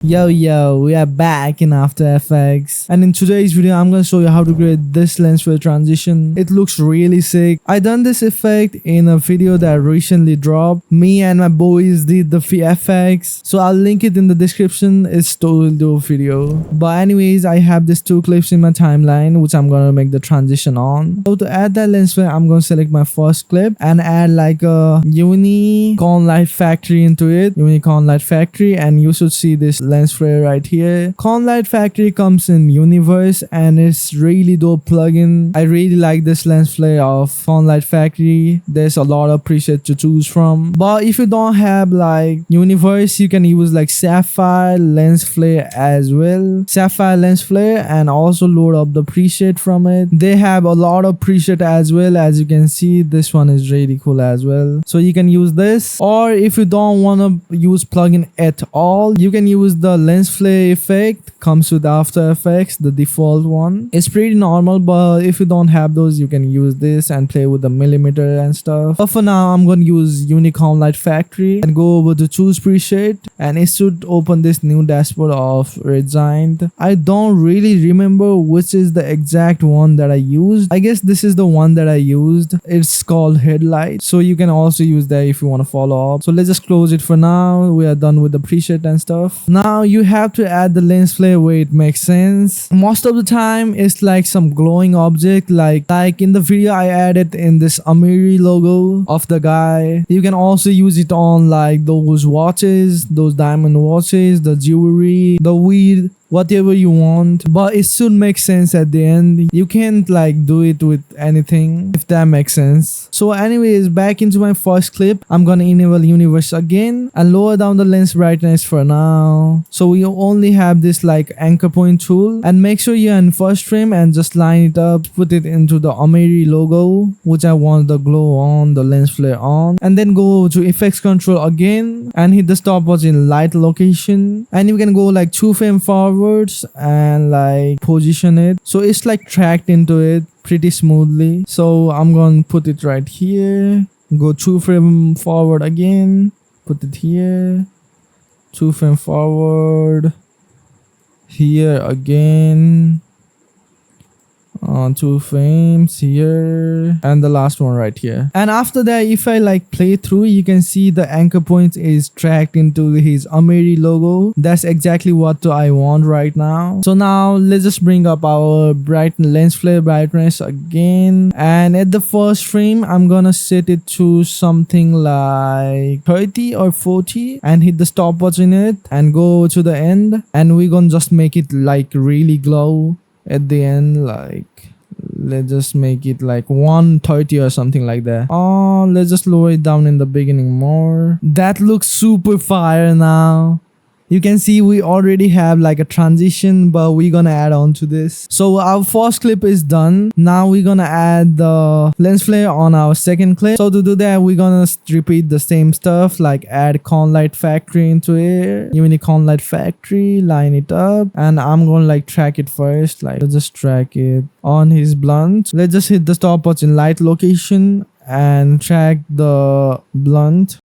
Yo, we are back in After Effects, and in today's video I'm gonna show you how to create this lens flare transition. It looks really sick. I done this effect in a video that recently dropped. Me and my boys did the effects, so I'll link it in the description. It's totally dope video. But anyways, I have these two clips in my timeline which I'm gonna make the transition on. So to add that lens flare, I'm gonna select my first clip and add like a unicorn light factory into it. Unicorn light factory, and you should see this lens flare right here. Con Light Factory comes in Universe and it's really dope plugin. I really like this lens flare of Con Light Factory. There's a lot of presets to choose from, but if you don't have like Universe, you can use like Sapphire lens flare as well. Sapphire lens flare, and also load up the preset from it. They have a lot of preset as well. As you can see, this one is really cool as well, so you can use this. Or if you don't want to use plugin at all, you can use the lens flare effect. Comes with After Effects, the default one. It's pretty normal, but if you don't have those, you can use this and play with the millimeter and stuff. But for now, I'm gonna use Unicorn Light Factory and go over to choose preset, and it should open this new dashboard of Resigned. I don't really remember which is the exact one that I used. I guess this is the one that I used. It's called Headlight, so you can also use that if you want to follow up. So let's just close it for now. We are done with the preset and stuff. Now you have to add the lens flare where it makes sense. Most of the time it's like some glowing object, like in the video I added in this Amiri logo of the guy. You can also use it on like those watches, those diamond watches, the jewelry, the weed, whatever you want, but it should make sense at the end. You can't like do it with anything, if that makes sense. So anyways, back into my first clip, I'm gonna enable Universe again and lower down the lens brightness for now. So we only have this like anchor point tool, and make sure you're in first frame and just line it up, put it into the Amiri logo which I want the glow on, the lens flare on, and then go to effects control again and hit the stopwatch in light location, and you can go like 2 frames forward and like position it so it's like tracked into it pretty smoothly. So I'm gonna put it right here, go 2 frames forward again, put it here, 2 frames forward, here again, 2 frames here, and the last one right here. And after that, if I like play through, you can see the anchor point is tracked into his Amiri logo. That's exactly what I want right now. So now let's just bring up our lens flare brightness again, and at the first frame I'm gonna set it to something like 30 or 40 and hit the stopwatch in it and go to the end, and we're gonna just make it like really glow at the end. Like let's just make it like 130 or something like that. Oh, let's just lower it down in the beginning more. That looks super fire now. You can see we already have like a transition, but we're gonna add on to this. So our first clip is done. Now we're gonna add the lens flare on our second clip. So to do that, we're gonna repeat the same stuff, like add Con Light Factory into it, Unicorn Light Factory, line it up, and I'm gonna like track it first. Like let's just track it on his blunt. Let's just hit the stopwatch in light location and track the blunt.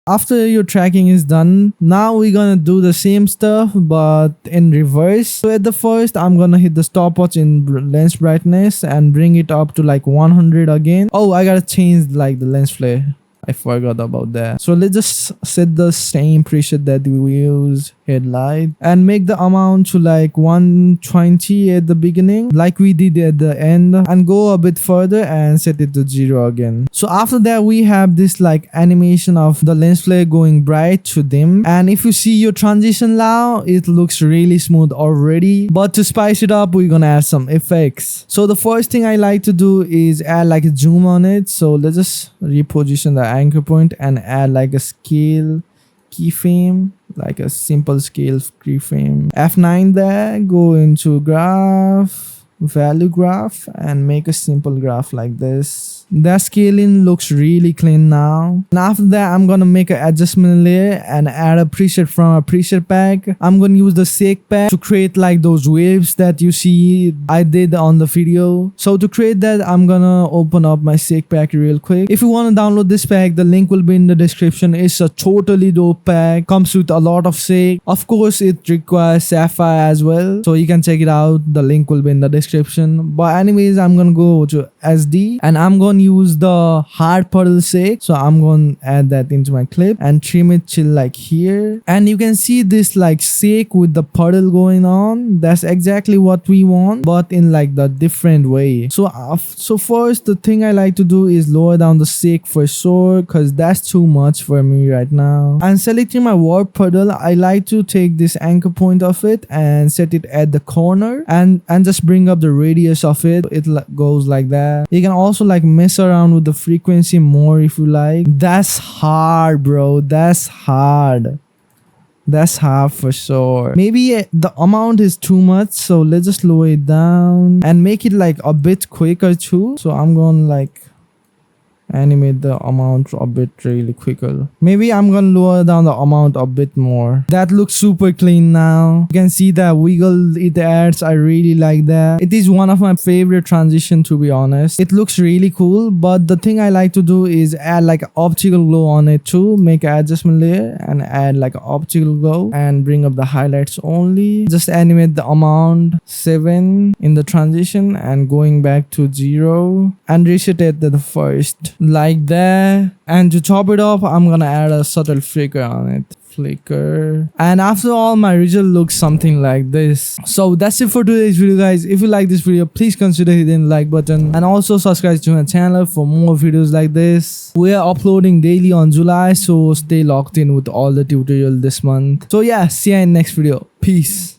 After your tracking is done, now we're gonna do the same stuff but in reverse. So at the first, I'm gonna hit the stopwatch in lens brightness and bring it up to like 100 again. Oh, I gotta change like the lens flare. I forgot about that. So let's just set the same preset that we use, Headlight, and make the amount to like 120 at the beginning like we did at the end, and go a bit further and set it to 0 again. So after that, we have this like animation of the lens flare going bright to dim, and if you see your transition now, it looks really smooth already. But to spice it up, we're gonna add some effects. So the first thing I like to do is add like a zoom on it. So let's just reposition the anchor point and add like a scale keyframe, like a simple scale keyframe. F9 there, go into graph, value graph and make a simple graph like this. That scaling looks really clean now. And after that, I'm gonna make an adjustment layer and add a preset from a preset pack. I'm gonna use the shake pack to create like those waves that you see I did on the video. So to create that, I'm gonna open up my shake pack real quick. If you wanna download this pack, the link will be in the description. It's a totally dope pack. Comes with a lot of shake. Of course, it requires Sapphire as well. So you can check it out. The link will be in the description. But anyways, I'm gonna go to SD and I'm gonna use the hard puddle shake. So I'm gonna add that into my clip and trim it till like here. And you can see this like shake with the puddle going on. That's exactly what we want, but in like the different way. So first, the thing I like to do is lower down the shake for sure, because that's too much for me right now. And selecting my warp puddle, I like to take this anchor point of it and set it at the corner and just bring up the radius of it. It goes like that. You can also like mess around with the frequency more if you like. That's hard, bro. That's hard. That's hard for sure. Maybe the amount is too much, so let's just lower it down and make it like a bit quicker too. So I'm gonna like animate the amount a bit really quicker. Maybe I'm gonna lower down the amount a bit more. That looks super clean now. You can see that wiggle it adds. I really like that. It is one of my favorite transition, to be honest. It looks really cool, but the thing I like to do is add like optical glow on it too. Make an adjustment layer and add like optical glow and bring up the highlights only. Just animate the amount 7 in the transition and going back to 0 and reset it to the first. Like that. And to top it off, I'm gonna add a subtle flicker on it. Flicker. And after all, my result looks something like this. So that's it for today's video, guys. If you like this video, please consider hitting the like button and also subscribe to my channel for more videos like this. We are uploading daily on July, so stay locked in with all the tutorial this month. So yeah, see you in next video. Peace.